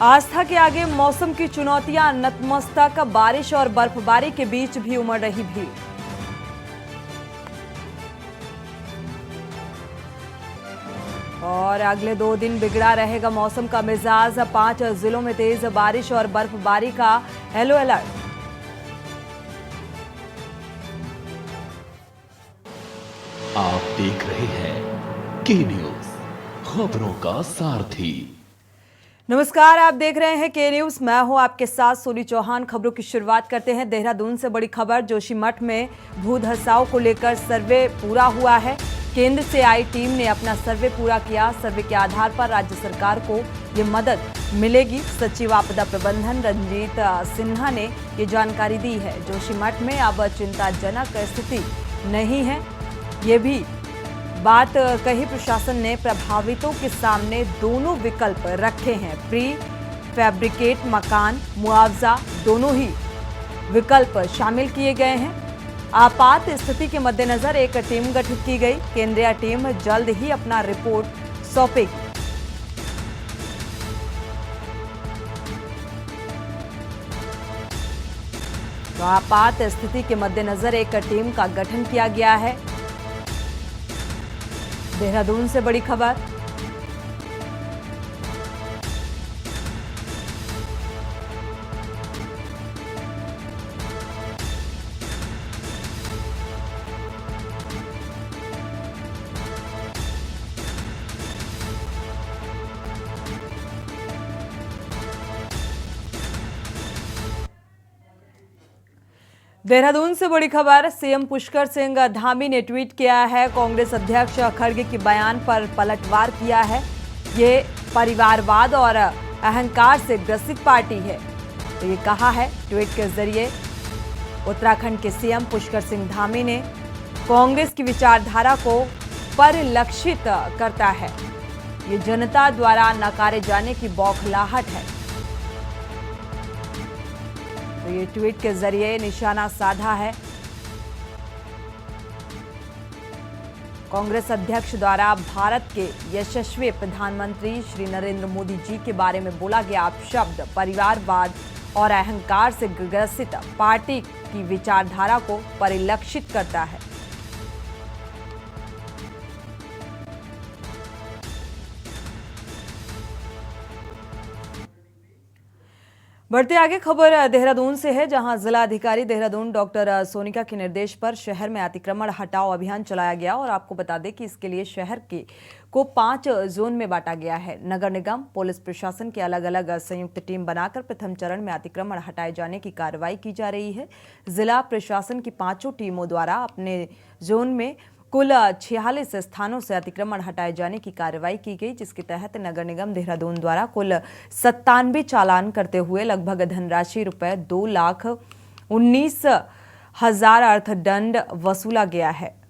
आस्था के आगे मौसम की चुनौतियां, नतमस्तक बारिश और बर्फबारी के बीच भी उमड़ रही भीड़। और अगले 2 दिन बिगड़ा रहेगा मौसम का मिजाज। 5 जिलों में तेज बारिश और बर्फबारी का येलो अलर्ट। आप देख रहे हैं के न्यूज, खबरों का सारथी। नमस्कार, आप देख रहे हैं के न्यूज। मैं हूं आपके साथ सोनी चौहान। खबरों की शुरुआत करते हैं देहरादून से। बड़ी खबर, जोशीमठ में भू धसाव को लेकर सर्वे पूरा हुआ है। केंद्र से आई टीम ने अपना सर्वे पूरा किया। सर्वे के आधार पर राज्य सरकार को ये मदद मिलेगी। सचिव आपदा प्रबंधन रंजीत सिन्हा ने ये जानकारी दी है। जोशीमठ में अब चिंताजनक स्थिति नहीं है, ये भी बात कही प्रशासन ने। प्रभावितों के सामने दोनों विकल्प रखे हैं। प्री फैब्रिकेट मकान, मुआवजा, दोनों ही विकल्प शामिल किए गए हैं। आपात स्थिति के मद्देनजर एक टीम गठित की गई। केंद्रीय टीम जल्द ही अपना रिपोर्ट सौंपेगी। तो आपात स्थिति के मद्देनजर एक टीम का गठन किया गया है। देहरादून से बड़ी खबर, देहरादून से बड़ी खबर, सीएम पुष्कर सिंह धामी ने ट्वीट किया है। कांग्रेस अध्यक्ष खड़गे के बयान पर पलटवार किया है। ये परिवारवाद और अहंकार से ग्रसित पार्टी है, तो ये कहा है ट्वीट के जरिए। उत्तराखंड के सीएम पुष्कर सिंह धामी ने कांग्रेस की विचारधारा को परिलक्षित करता है। ये जनता द्वारा नकारे जाने की बौखलाहट है, तो ये ट्वीट के जरिए निशाना साधा है। कांग्रेस अध्यक्ष द्वारा भारत के यशस्वी प्रधानमंत्री श्री नरेंद्र मोदी जी के बारे में बोला गया अपशब्द परिवारवाद और अहंकार से ग्रसित पार्टी की विचारधारा को परिलक्षित करता है। बढ़ते आगे, खबर देहरादून से है, जहां जिला अधिकारी देहरादून डॉक्टर सोनिका के निर्देश पर शहर में अतिक्रमण हटाओ अभियान चलाया गया। और आपको बता दें कि इसके लिए शहर को 5 जोन में बांटा गया है। नगर निगम, पुलिस प्रशासन की अलग अलग संयुक्त टीम बनाकर प्रथम चरण में अतिक्रमण हटाए जाने की कार्रवाई की जा रही है। जिला प्रशासन की 5 टीमों द्वारा अपने जोन में कुल 46 स्थानों से अतिक्रमण हटाए जाने की कार्रवाई की गई, जिसके तहत नगर निगम देहरादून द्वारा कुल 97 चालान करते हुए लगभग धनराशि रुपए 2,19,000 अर्थदंड वसूला गया है।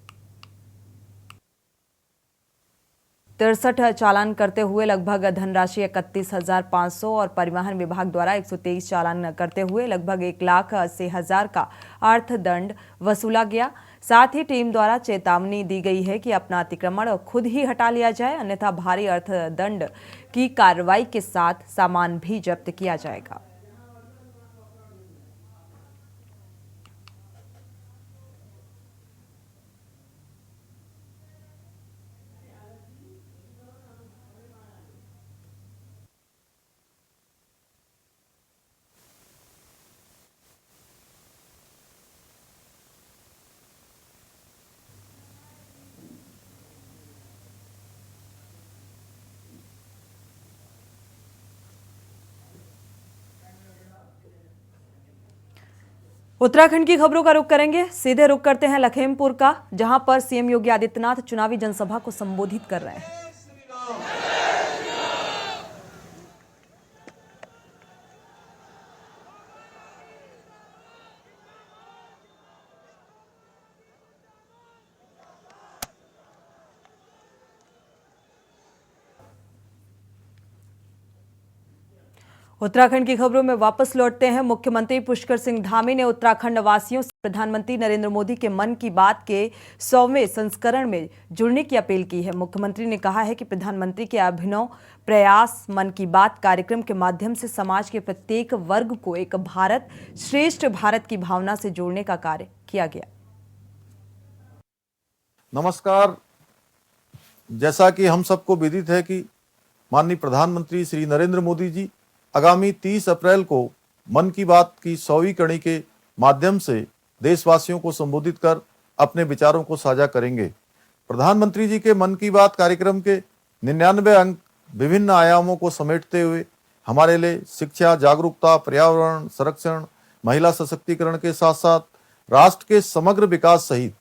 63 चालान करते हुए लगभग धनराशि 31,500 और परिवहन विभाग द्वारा 123 चालान करते हुए लगभग 1,80,000 का अर्थदंड वसूला गया। साथ ही टीम द्वारा चेतावनी दी गई है कि अपना अतिक्रमण खुद ही हटा लिया जाए, अन्यथा भारी अर्थदंड की कार्रवाई के साथ सामान भी जब्त किया जाएगा। उत्तराखंड की खबरों का रुख करेंगे। सीधे रुख करते हैं लखीमपुर का, जहां पर सीएम योगी आदित्यनाथ चुनावी जनसभा को संबोधित कर रहे हैं। उत्तराखंड की खबरों में वापस लौटते हैं। मुख्यमंत्री पुष्कर सिंह धामी ने उत्तराखंड वासियों से प्रधानमंत्री नरेंद्र मोदी के मन की बात के 100वें संस्करण में जुड़ने की अपील की है। मुख्यमंत्री ने कहा है कि प्रधानमंत्री के अभिनव प्रयास मन की बात कार्यक्रम के माध्यम से समाज के प्रत्येक वर्ग को एक भारत श्रेष्ठ भारत की भावना से जोड़ने का कार्य किया गया। नमस्कार। जैसा कि हम सबको विदित है कि माननीय प्रधानमंत्री श्री नरेंद्र मोदी जी आगामी 30 अप्रैल को मन की बात की 100वीं कड़ी के माध्यम से देशवासियों को संबोधित कर अपने विचारों को साझा करेंगे। प्रधानमंत्री जी के मन की बात कार्यक्रम के 99 अंक विभिन्न आयामों को समेटते हुए हमारे लिए शिक्षा, जागरूकता, पर्यावरण संरक्षण, महिला सशक्तिकरण के साथ साथ राष्ट्र के समग्र विकास सहित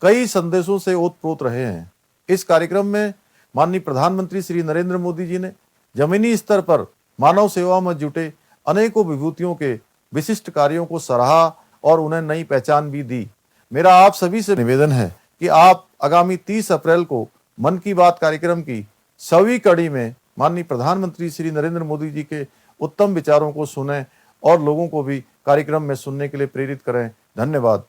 कई संदेशों से ओतप्रोत रहे हैं। इस कार्यक्रम में माननीय प्रधानमंत्री श्री नरेंद्र मोदी जी ने जमीनी स्तर पर मानव सेवा में जुटे अनेकों विभूतियों के विशिष्ट कार्यों को सराहा और उन्हें नई पहचान भी दी। मेरा आप सभी से निवेदन है कि आप आगामी 30 अप्रैल को मन की बात कार्यक्रम की 100वीं कड़ी में माननीय प्रधानमंत्री श्री नरेंद्र मोदी जी के उत्तम विचारों को सुनें और लोगों को भी कार्यक्रम में सुनने के लिए प्रेरित करें। धन्यवाद।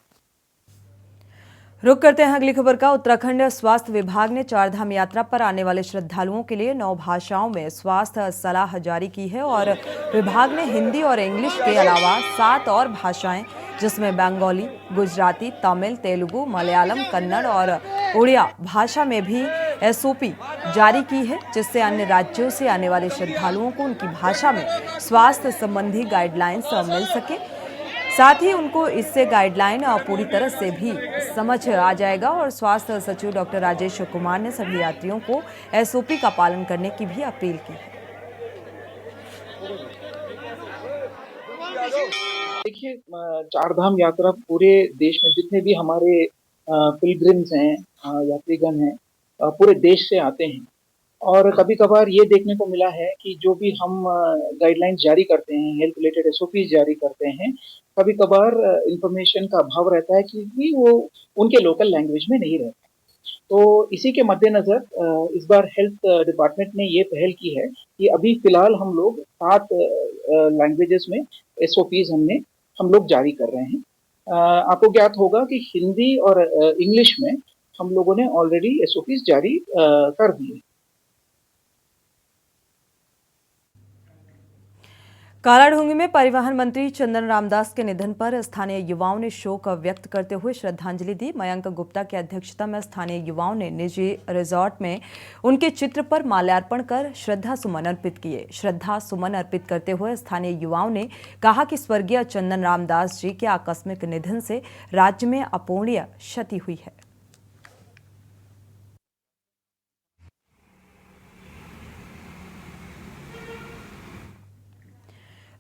रुक करते हैं अगली खबर का। उत्तराखंड स्वास्थ्य विभाग ने चारधाम यात्रा पर आने वाले श्रद्धालुओं के लिए 9 भाषाओं में स्वास्थ्य सलाह जारी की है और विभाग ने हिंदी और इंग्लिश के अलावा 7 और भाषाएं जिसमें बंगाली, गुजराती, तमिल, तेलुगु, मलयालम, कन्नड़ और उड़िया भाषा में भी एसओपी जारी की है, जिससे अन्य राज्यों से आने वाले श्रद्धालुओं को उनकी भाषा में स्वास्थ्य संबंधी गाइडलाइंस मिल सके। साथ ही उनको इससे गाइडलाइन पूरी तरह से भी समझ आ जाएगा और स्वास्थ्य सचिव डॉक्टर राजेश कुमार ने सभी यात्रियों को एसओपी का पालन करने की भी अपील की है। देखिए, चारधाम यात्रा पूरे देश में जितने भी हमारे पिलग्रिम्स हैं, यात्रीगण हैं, पूरे देश से आते हैं और कभी कभार ये देखने को मिला है कि जो भी हम गाइडलाइंस जारी करते हैं, हेल्थ रिलेटेड एसओपीज जारी करते हैं, कभी कभार इंफॉर्मेशन का अभाव रहता है क्योंकि वो उनके लोकल लैंग्वेज में नहीं रहता। तो इसी के मद्देनजर इस बार हेल्थ डिपार्टमेंट ने ये पहल की है कि अभी फिलहाल हम लोग 7 लैंग्वेजेस में एसओपीज हम लोग जारी कर रहे हैं। आपको ज्ञात होगा कि हिंदी और इंग्लिश में हम लोगों ने ऑलरेडी एसओपीज जारी कर दिए। कालाढूंगी में परिवहन मंत्री चंदन रामदास के निधन पर स्थानीय युवाओं ने शोक व्यक्त करते हुए श्रद्धांजलि दी। मयंक गुप्ता की अध्यक्षता में स्थानीय युवाओं ने निजी रिजॉर्ट में उनके चित्र पर माल्यार्पण कर श्रद्धा सुमन अर्पित किए। श्रद्धा सुमन अर्पित करते हुए स्थानीय युवाओं ने कहा कि स्वर्गीय चंदन रामदास जी के आकस्मिक निधन से राज्य में अपूरणीय क्षति हुई है।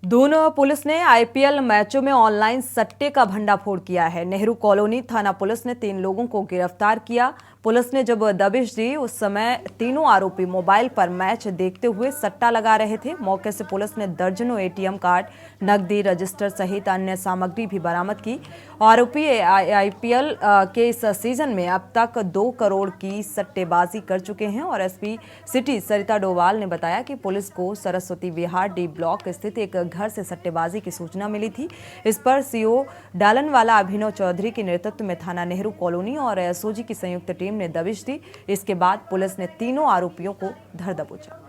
दून पुलिस ने आईपीएल मैचों में ऑनलाइन सट्टे का भंडाफोड़ किया है। नेहरू कॉलोनी थाना पुलिस ने 3 लोगों को गिरफ्तार किया। पुलिस ने जब दबिश दी उस समय तीनों आरोपी मोबाइल पर मैच देखते हुए सट्टा लगा रहे थे। मौके से पुलिस ने दर्जनों एटीएम कार्ड, नकदी, रजिस्टर सहित अन्य सामग्री भी बरामद की। आरोपी आईपीएल के इस सीजन में अब तक 2 करोड़ की सट्टेबाजी कर चुके हैं और एसपी सिटी सरिता डोवाल ने बताया कि पुलिस को सरस्वती विहार डी ब्लॉक स्थित एक घर से सट्टेबाजी की सूचना मिली थी। इस पर सीओ डालनवाला अभिनव चौधरी के नेतृत्व में थाना नेहरू कॉलोनी और एसओजी की संयुक्त टीम ने दबिश दी। इसके बाद पुलिस ने तीनों आरोपियों को धर दबोचा।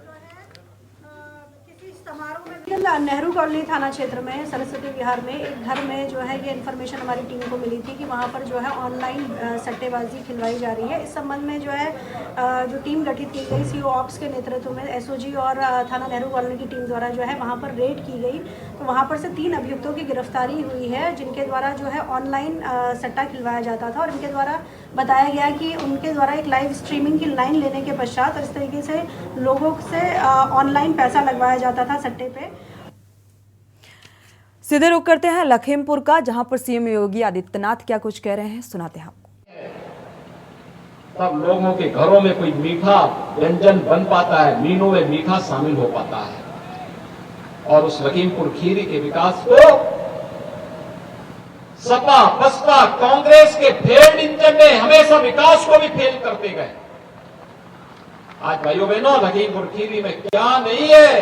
नेहरू कॉलोनी थाना क्षेत्र में सरस्वती विहार में एक घर में जो है ये इन्फॉर्मेशन हमारी टीम को मिली थी कि वहाँ पर जो है ऑनलाइन सट्टेबाजी खिलवाई जा रही है। इस संबंध में जो है जो टीम गठित की गई सीओ ऑप्स के नेतृत्व में एसओजी और थाना नेहरू कॉलोनी की टीम द्वारा जो है वहाँ पर रेड की गई। तो वहाँ पर से 3 अभियुक्तों की गिरफ्तारी हुई है जिनके द्वारा जो है ऑनलाइन सट्टा खिलवाया जाता था और इनके द्वारा बताया गया कि उनके द्वारा एक लाइव स्ट्रीमिंग की लाइन लेने के पश्चात और इस तरीके से लोगों से ऑनलाइन पैसा लगवाया जाता था सट्टे पे। सीधे रुक करते हैं लखीमपुर का, जहां पर सीएम योगी आदित्यनाथ क्या कुछ कह रहे हैं, सुनाते हैं आपको। तब लोगों के घरों में कोई मीठा व्यंजन बन पाता है, मीनों में मीठा शामिल हो पाता है और उस लखीमपुर खीरी के विकास को सपा, बसपा, कांग्रेस के फेल्ड इंजन ने हमेशा विकास को भी फेल करते गए। आज भाइयों बहनों, लखीमपुर खीरी में क्या नहीं है,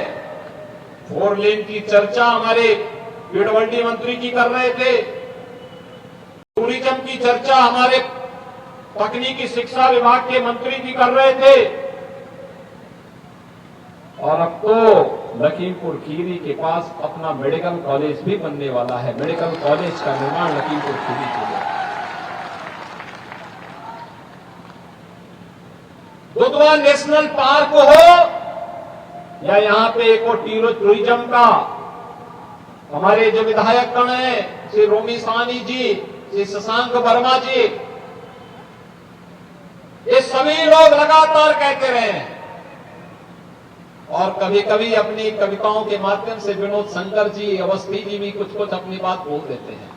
4 लेन की चर्चा हमारे पीडब्ल्यूडी मंत्री की कर रहे थे। टूरिज्म की चर्चा हमारे तकनीकी शिक्षा विभाग के मंत्री जी कर रहे थे। और अब तो लखीमपुर खीरी के पास अपना मेडिकल कॉलेज भी बनने वाला है। मेडिकल कॉलेज का निर्माण लखीमपुर खीरी के लिए। दुधवा नेशनल पार्क हो या यहां पे एक और टूरिज्म का, हमारे जो विधायक गण हैं, श्री रोमी साहनी जी, श्री शशांक वर्मा जी, ये सभी लोग लगातार कहते रहे हैं और कभी कभी अपनी कविताओं के माध्यम से विनोद शंकर जी, अवस्थी जी भी कुछ कुछ अपनी बात बोल देते हैं।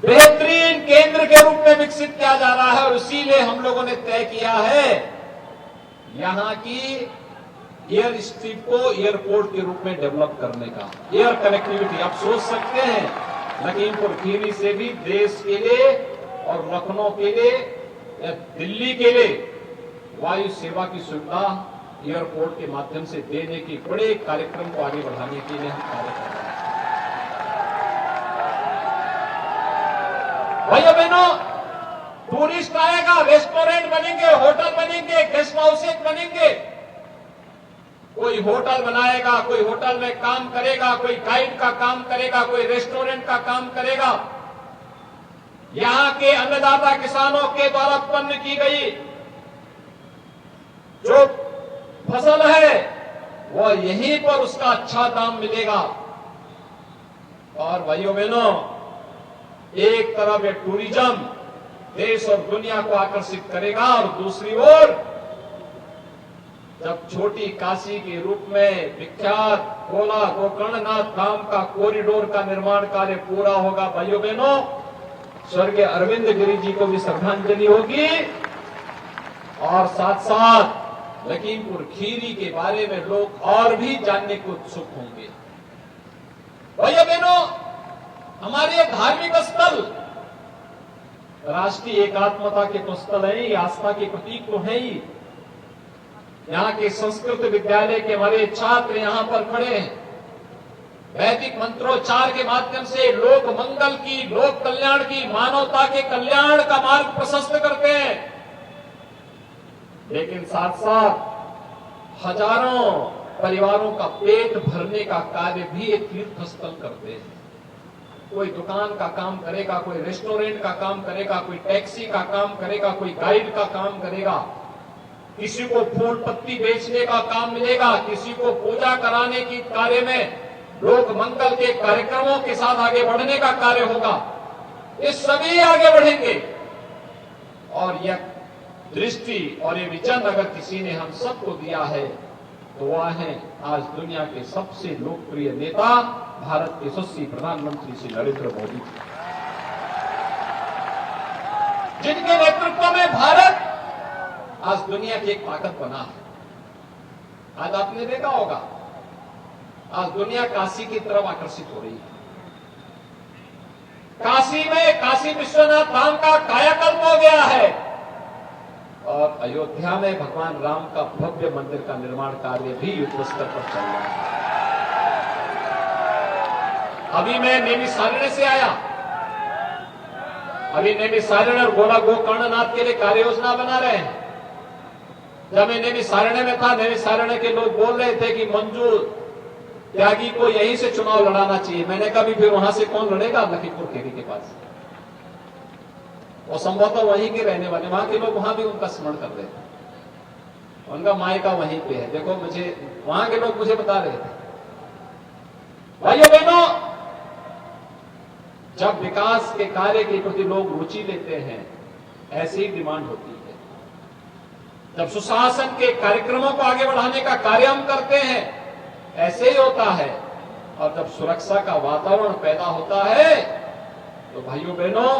बेहतरीन केंद्र के रूप में विकसित किया जा रहा है और इसीलिए हम लोगों ने तय किया है यहां की एयर स्ट्रिप को एयरपोर्ट के रूप में डेवलप करने का। एयर कनेक्टिविटी, आप सोच सकते हैं लखीमपुर खीरी से भी देश के लिए और लखनऊ के लिए या दिल्ली के लिए वायु सेवा की सुविधा एयरपोर्ट के माध्यम से देने के बड़े कार्यक्रम को आगे बढ़ाने के लिए हम कार्य कर रहे हैं। भाइयों बहनों, टूरिस्ट आएगा, रेस्टोरेंट बनेंगे, होटल बनेंगे, गेस्ट हाउसेज बनेंगे। कोई होटल बनाएगा, कोई होटल में काम करेगा, कोई गाइड का काम करेगा, कोई रेस्टोरेंट का काम करेगा। यहां के अन्नदाता किसानों के द्वारा उत्पन्न की गई जो फसल है वो यहीं पर उसका अच्छा दाम मिलेगा। और भाइयों बहनों, एक तरफ ये टूरिज्म देश और दुनिया को आकर्षित करेगा और दूसरी ओर जब छोटी काशी के रूप में विख्यात गोला गोकर्णनाथ धाम का कॉरिडोर का निर्माण कार्य पूरा होगा, भाइयों बहनों, स्वर्गीय अरविंद गिरी जी को भी श्रद्धांजलि होगी और साथ साथ लखीमपुर खीरी के बारे में लोग और भी जानने को उत्सुक होंगे। भाइयों बहनों, हमारे धार्मिक स्थल राष्ट्रीय एकात्मता के तो स्थल है, आस्था के प्रतीक तो है ही। यहाँ के संस्कृत विद्यालय के हमारे छात्र यहाँ पर खड़े हैं, वैदिक मंत्रोच्चार के माध्यम से लोक मंगल की, लोक कल्याण की, मानवता के कल्याण का मार्ग प्रशस्त करते हैं। लेकिन साथ साथ हजारों परिवारों का पेट भरने का कार्य भी एक तीर्थ स्थल करते हैं। कोई दुकान का काम करेगा, कोई रेस्टोरेंट का काम करेगा, कोई टैक्सी का काम करेगा, कोई गाइड का काम करेगा, किसी को फूल पत्ती बेचने का काम मिलेगा, किसी को पूजा कराने की कार्य में लोक मंगल के कार्यक्रमों के साथ आगे बढ़ने का कार्य होगा। ये सभी आगे बढ़ेंगे और यह दृष्टि और ये विजन अगर किसी ने हम सबको दिया है तो वह है आज दुनिया के सबसे लोकप्रिय नेता, भारत के यशस्वी प्रधानमंत्री श्री नरेंद्र मोदी, जिनके नेतृत्व में भारत आज दुनिया की एक ताकत बना है। आज आपने देखा होगा आज दुनिया काशी की तरफ आकर्षित हो रही है। काशी में काशी विश्वनाथ धाम का कायाकल्प हो गया है और अयोध्या में भगवान राम का भव्य मंदिर का निर्माण कार्य भी युद्ध स्तर पर चल रहा है। अभी मैं नैमिषारण्य से आया, अभी नैमिषारण्य और गोला गोकर्णनाथ के लिए कार्य योजना बना रहे हैं। जब मैं नैमिषारण्य में था, नैमिषारण्य के लोग बोल रहे थे कि मंजू त्यागी को यहीं से चुनाव लड़ाना चाहिए। मैंने कहा भी फिर वहां से कौन लड़ेगा? लखीमपुर खीरी के पास, और संभवतः वहीं के रहने वाले, वहां के लोग वहां भी उनका स्मरण कर रहे थे, उनका मायका वहीं पे है। देखो मुझे वहां के लोग मुझे बता रहे थे। भाइयों बहनों, जब विकास के कार्य के प्रति लोग रुचि लेते हैं, ऐसी ही डिमांड होती है। जब सुशासन के कार्यक्रमों को आगे बढ़ाने का कार्य हम करते हैं, ऐसे ही होता है। और जब सुरक्षा का वातावरण पैदा होता है तो भाइयों बहनों,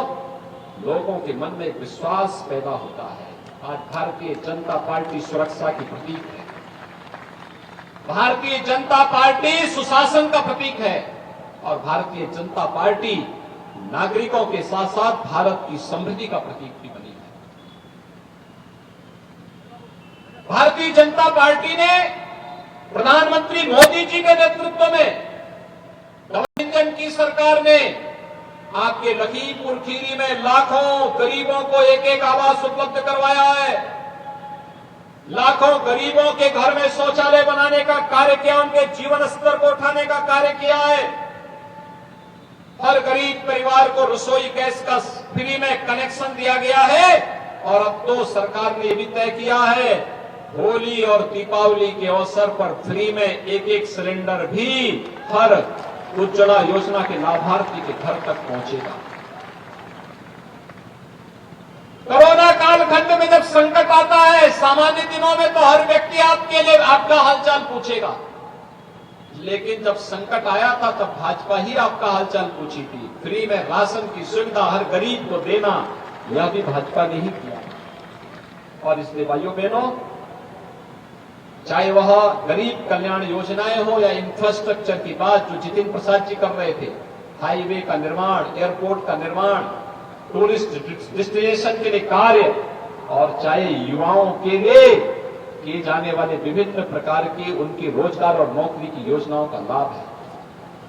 लोगों के मन में एक विश्वास पैदा होता है। आज भारतीय जनता पार्टी सुरक्षा की प्रतीक है, भारतीय जनता पार्टी सुशासन का प्रतीक है और भारतीय जनता पार्टी नागरिकों के साथ साथ भारत की समृद्धि का प्रतीक भी बनी है। भारतीय जनता पार्टी ने प्रधानमंत्री मोदी जी के नेतृत्व में, डबल इंजन की सरकार ने आपके लखीमपुर खीरी में लाखों गरीबों को एक एक आवास उपलब्ध करवाया है। लाखों गरीबों के घर में शौचालय बनाने का कार्य किया, उनके जीवन स्तर को उठाने का कार्य किया है। हर गरीब परिवार को रसोई गैस का फ्री में कनेक्शन दिया गया है। और अब तो सरकार ने भी तय किया है, होली और दीपावली के अवसर पर फ्री में एक सिलेंडर भी हर उज्ज्वला योजना के लाभार्थी के घर तक पहुंचेगा। कोरोना कालखंड में जब संकट आता है, सामान्य दिनों में तो हर व्यक्ति आपके लिए आपका हालचाल पूछेगा, लेकिन जब संकट आया था तब भाजपा ही आपका हालचाल पूछी थी। फ्री में राशन की सुविधा हर गरीब को देना, यह भी भाजपा ने ही किया। और इसलिए भाइयों बहनों, चाहे वह गरीब कल्याण योजनाएं हो या इंफ्रास्ट्रक्चर की बात जो जितिन प्रसाद जी कर रहे थे, हाईवे का निर्माण, एयरपोर्ट का निर्माण, टूरिस्ट डेस्टिनेशन के लिए कार्य, और चाहे युवाओं के लिए किए जाने वाले विभिन्न प्रकार की उनकी रोजगार और नौकरी की योजनाओं का लाभ है।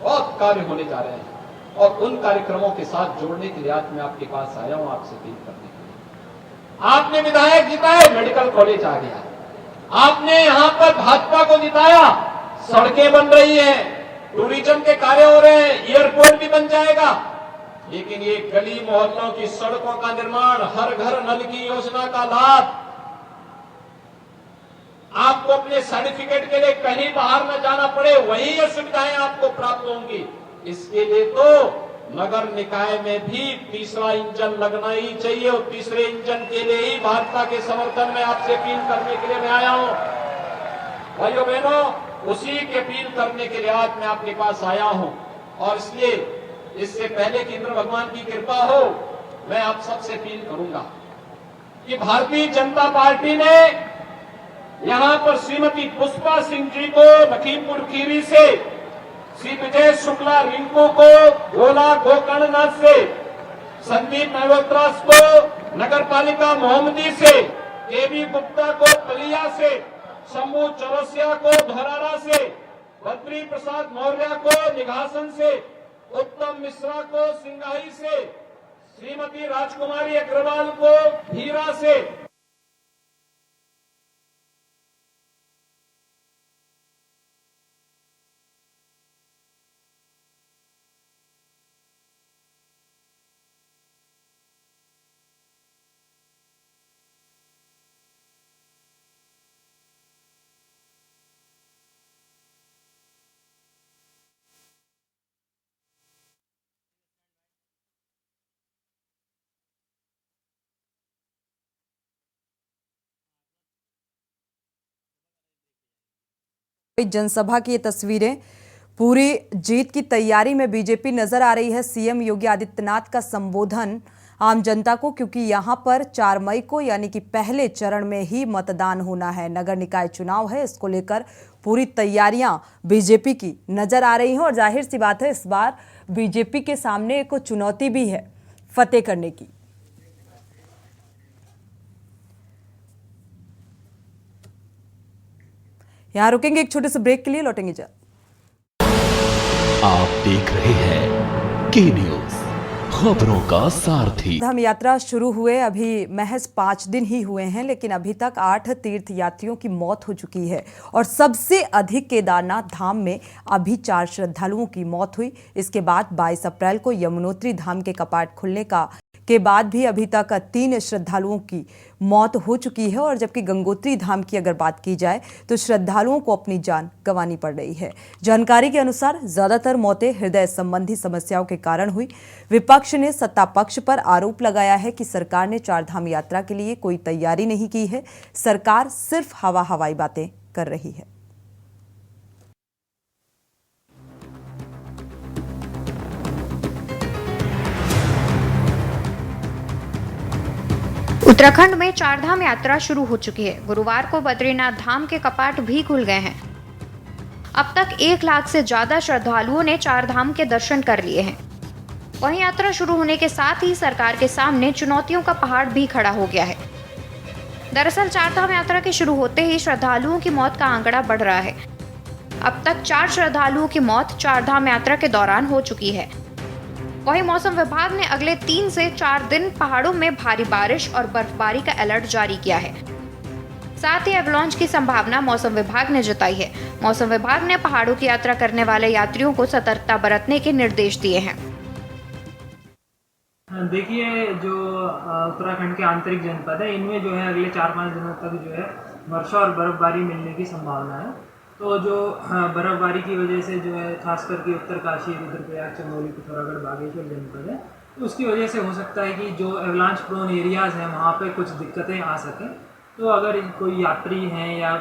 बहुत कार्य होने जा रहे हैं और उन कार्यक्रमों के साथ जोड़ने के लिए आज मैं आपके पास आया हूं, आपसे अपील करने के लिए। आपने विधायक जिताए, मेडिकल कॉलेज आ गया। आपने यहां पर भाजपा को जिताया, सड़कें बन रही हैं, टूरिज्म के कार्य हो रहे हैं, एयरपोर्ट भी बन जाएगा। लेकिन ये गली मोहल्लों की सड़कों का निर्माण, हर घर नल की योजना का लाभ, आपको अपने सर्टिफिकेट के लिए कहीं बाहर न जाना पड़े, वही ये सुविधाएं आपको प्राप्त होंगी। इसके लिए तो नगर निकाय में भी तीसरा इंजन लगना ही चाहिए, और तीसरे इंजन के लिए ही भाजपा के समर्थन में आपसे अपील करने के लिए मैं आया हूं। भाइयों बहनों, उसी की अपील करने के लिए आज मैं आपके पास आया हूं। और इसलिए इससे पहले कि इंद्र भगवान की कृपा हो, मैं आप सबसे अपील करूंगा कि भारतीय जनता पार्टी ने यहां पर श्रीमती पुष्पा सिंह जी को लखीमपुर खीरी से, श्री विजय शुक्ला रिंकू को गोला गोकर्णनाथ से, संदीप मल्होत्रा को नगर पालिका मोहम्मदी से, केबी गुप्ता को पलिया से, शंभू चौरसिया को धोरारा से, बद्री प्रसाद मौर्य को निघासन से, उत्तम मिश्रा को सिंगाही से, श्रीमती राजकुमारी अग्रवाल को हीरा से, जनसभा की ये तस्वीरें, पूरी जीत की तैयारी में बीजेपी नजर आ रही है। सीएम योगी आदित्यनाथ का संबोधन आम जनता को, क्योंकि यहां पर 4 मई को यानी कि पहले चरण में ही मतदान होना है, नगर निकाय चुनाव है। इसको लेकर पूरी तैयारियां बीजेपी की नजर आ रही हैं और जाहिर सी बात है इस बार बीजेपी के सामने एक चुनौती भी है फतेह करने की। यहां रुकेंगे एक छोटे से ब्रेक के लिए, लौटेंगे जल्द। आप देख रहे हैं के न्यूज, खबरों का सारथी। धाम यात्रा शुरू हुए अभी महज 5 दिन ही हुए हैं, लेकिन अभी तक 8 तीर्थ यात्रियों की मौत हो चुकी है और सबसे अधिक केदारनाथ धाम में अभी 4 श्रद्धालुओं की मौत हुई। इसके बाद 22 अप्रैल को यमुनोत्री धाम के कपाट खुलने के बाद भी अभी तक 3 श्रद्धालुओं की मौत हो चुकी है और जबकि गंगोत्री धाम की अगर बात की जाए तो श्रद्धालुओं को अपनी जान गंवानी पड़ रही है। जानकारी के अनुसार ज्यादातर मौतें हृदय संबंधी समस्याओं के कारण हुई। विपक्ष ने सत्ता पक्ष पर आरोप लगाया है कि सरकार ने 4 धाम यात्रा के लिए कोई तैयारी नहीं की है, सरकार सिर्फ हवाई बातें कर रही है। उत्तराखंड में 4 धाम यात्रा शुरू हो चुकी है। गुरुवार को बद्रीनाथ धाम के कपाट भी खुल गए हैं। अब तक 1 लाख से ज्यादा श्रद्धालुओं ने 4 धाम के दर्शन कर लिए हैं। वहीं यात्रा शुरू होने के साथ ही सरकार के सामने चुनौतियों का पहाड़ भी खड़ा हो गया है। दरअसल चारधाम यात्रा के शुरू होते ही श्रद्धालुओं की मौत का आंकड़ा बढ़ रहा है। अब तक 4 श्रद्धालुओं की मौत चारधाम यात्रा के दौरान हो चुकी है। वहीं मौसम विभाग ने अगले 3 से 4 दिन पहाड़ों में भारी बारिश और बर्फबारी का अलर्ट जारी किया है। साथ ही एवलांच की संभावना मौसम विभाग ने जताई है। मौसम विभाग ने पहाड़ों की यात्रा करने वाले यात्रियों को सतर्कता बरतने के निर्देश दिए हैं। देखिए, जो उत्तराखंड के आंतरिक जनपद है, इनमें जो है अगले 4-5 दिनों तक जो है वर्षा और बर्फबारी मिलने की संभावना है। तो जो बर्फबारी की वजह से जो है खास करके उत्तरकाशी, रुद्रप्रयाग, चमोली, पिथौरागढ़, बागेश्वर जनपद है, तो उसकी वजह से हो सकता है कि जो एवलांच प्रोन एरियाज़ हैं वहाँ पे कुछ दिक्कतें आ सकें। तो अगर कोई यात्री हैं या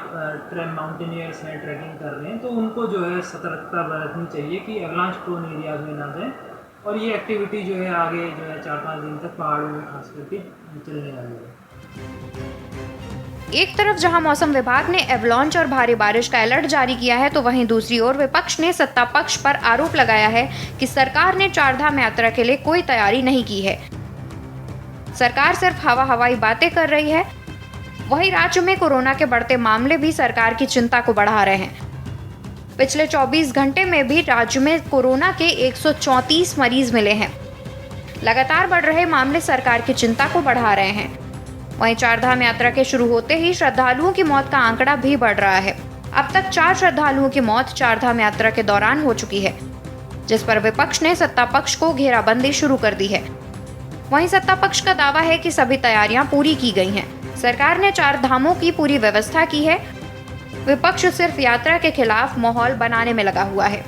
माउंटेनियर्स हैं, ट्रैकिंग कर रहे हैं, तो उनको जो है सतर्कता बरतनी चाहिए कि एवलांच प्रोन एरियाज़ में ना जाएँ। और ये एक्टिविटी जो है आगे जो है 4-5 दिन तक पहाड़ों में खास करके चलने वाली है। एक तरफ जहां मौसम विभाग ने एवलांच और भारी बारिश का अलर्ट जारी किया है, तो वहीं दूसरी ओर विपक्ष ने सत्ता पक्ष पर आरोप लगाया है कि सरकार ने चारधाम यात्रा के लिए कोई तैयारी नहीं की है। सरकार सिर्फ हवाई बातें कर रही है। वहीं राज्य में कोरोना के बढ़ते मामले भी सरकार की चिंता को बढ़ा रहे हैं। पिछले 24 घंटे में भी राज्य में कोरोना के 134 मरीज मिले हैं। लगातार बढ़ रहे मामले सरकार की चिंता को बढ़ा रहे हैं। वहीं चारधाम यात्रा के शुरू होते ही श्रद्धालुओं की मौत का आंकड़ा भी बढ़ रहा है। अब तक 4 श्रद्धालुओं की मौत चारधाम यात्रा के दौरान हो चुकी है, जिस पर विपक्ष ने सत्ता पक्ष को घेराबंदी शुरू कर दी है। वहीं सत्ता पक्ष का दावा है कि सभी तैयारियां पूरी की गई हैं। सरकार ने 4 धामों की पूरी व्यवस्था की है। विपक्ष सिर्फ यात्रा के खिलाफ माहौल बनाने में लगा हुआ है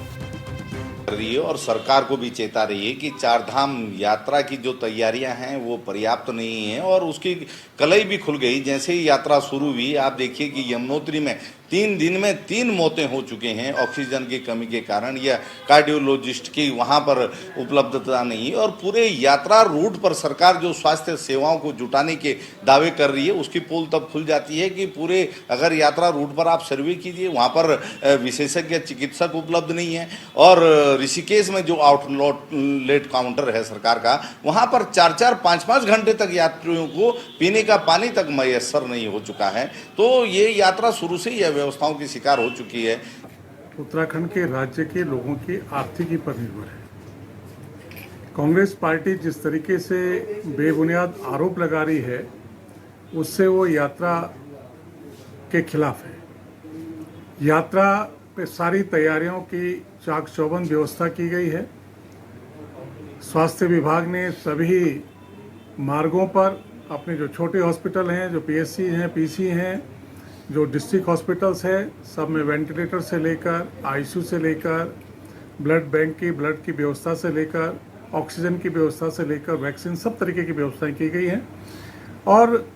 रही है और सरकार को भी चेता रही है कि चारधाम यात्रा की जो तैयारियां हैं वो पर्याप्त नहीं है और उसकी कलई भी खुल गई। जैसे ही यात्रा शुरू हुई, आप देखिए कि यमुनोत्री में 3 दिन में 3 मौतें हो चुके हैं ऑक्सीजन की कमी के कारण या कार्डियोलॉजिस्ट की वहां पर उपलब्धता नहीं। और पूरे यात्रा रूट पर सरकार जो स्वास्थ्य सेवाओं को जुटाने के दावे कर रही है, उसकी पोल तब खुल जाती है कि पूरे अगर यात्रा रूट पर आप सर्वे कीजिए, वहां पर विशेषज्ञ चिकित्सक उपलब्ध नहीं है। और ऋषिकेश में जो आउटलेट काउंटर है सरकार का, वहां पर 4-4, 5-5 घंटे तक यात्रियों को पीने का पानी तक मैसर नहीं हो चुका है। तो ये यात्रा शुरू से ही व्यवस्थाओं की शिकार हो चुकी है। उत्तराखंड के राज्य के लोगों की आर्थिकी पर निर्भर है। कांग्रेस पार्टी जिस तरीके से बेबुनियाद आरोप लगा रही है, उससे वो यात्रा के खिलाफ है। यात्रा पे सारी तैयारियों की चाक चौबंद व्यवस्था की गई है। स्वास्थ्य विभाग ने सभी मार्गों पर अपने जो छोटे हॉस्पिटल हैं, जो पीएससी हैं, पीसी हैं, जो डिस्ट्रिक्ट हॉस्पिटल्स है, सब में वेंटिलेटर से लेकर आईसीयू से लेकर ब्लड बैंक की ब्लड की व्यवस्था से लेकर ऑक्सीजन की व्यवस्था से लेकर वैक्सीन, सब तरीके की व्यवस्थाएं की गई हैं। और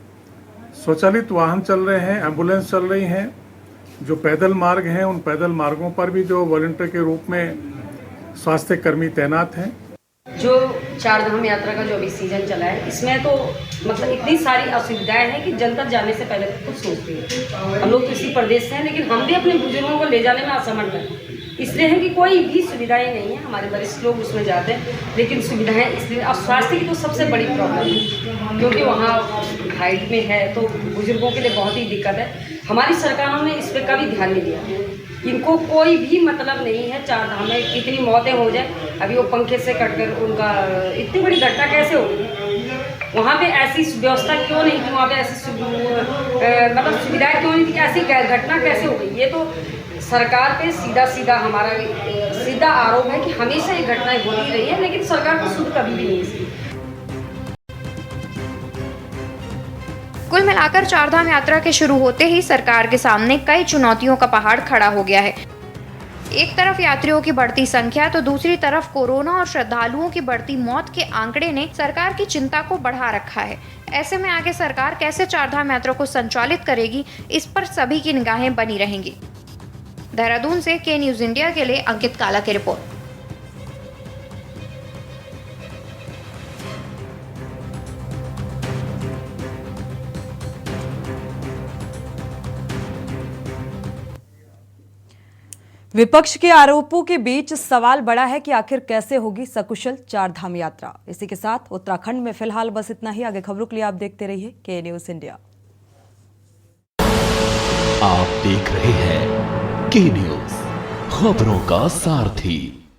स्वचालित वाहन चल रहे हैं, एम्बुलेंस चल रही हैं। जो पैदल मार्ग हैं, उन पैदल मार्गों पर भी जो वॉलंटियर के रूप में स्वास्थ्य कर्मी तैनात हैं। जो चारधाम यात्रा का जो अभी सीजन चला है, इसमें तो मतलब इतनी सारी असुविधाएं हैं कि जनता जाने से पहले कुछ सोचती है। हम लोग किसी प्रदेश से हैं, लेकिन हम भी अपने बुजुर्गों को ले जाने में असमर्थ हैं। इसलिए है कि कोई भी सुविधाएं नहीं है। हमारे वरिष्ठ लोग उसमें जाते हैं, लेकिन सुविधाएं इसलिए। अब स्वास्थ्य की तो सबसे बड़ी प्रॉब्लम है, क्योंकि वहाँ हाइट में है तो बुजुर्गों के लिए बहुत ही दिक्कत है। हमारी सरकारों ने इस पर कभी ध्यान नहीं दिया। इनको कोई भी मतलब नहीं है चारधाम में कितनी मौतें हो जाए। अभी वो पंखे से कटकर उनका इतनी बड़ी घटना कैसे हो गई? वहाँ पे ऐसी व्यवस्था क्यों नहीं थी? वहाँ पे ऐसी मतलब सुविधाएं क्यों नहीं थी? ऐसी घटना कैसे हो गई? ये तो सरकार पे सीधा हमारा सीधा आरोप है कि हमेशा ये घटनाएं होती रही है, लेकिन सरकार को सुध कभी भी नहीं इसकी। कुल मिलाकर चारधाम यात्रा के शुरू होते ही सरकार के सामने कई चुनौतियों का पहाड़ खड़ा हो गया है। एक तरफ यात्रियों की बढ़ती संख्या, तो दूसरी तरफ कोरोना और श्रद्धालुओं की बढ़ती मौत के आंकड़े ने सरकार की चिंता को बढ़ा रखा है। ऐसे में आगे सरकार कैसे चारधाम यात्रा को संचालित करेगी, इस पर सभी की निगाहें बनी रहेंगी। देहरादून से के न्यूज इंडिया के लिए अंकित काला की रिपोर्ट। विपक्ष के आरोपों के बीच सवाल बड़ा है कि आखिर कैसे होगी सकुशल चारधाम यात्रा। इसी के साथ उत्तराखंड में फिलहाल बस इतना ही। आगे खबरों के लिए आप देखते रहिए के न्यूज इंडिया। आप देख रहे हैं के न्यूज, खबरों का सारथी।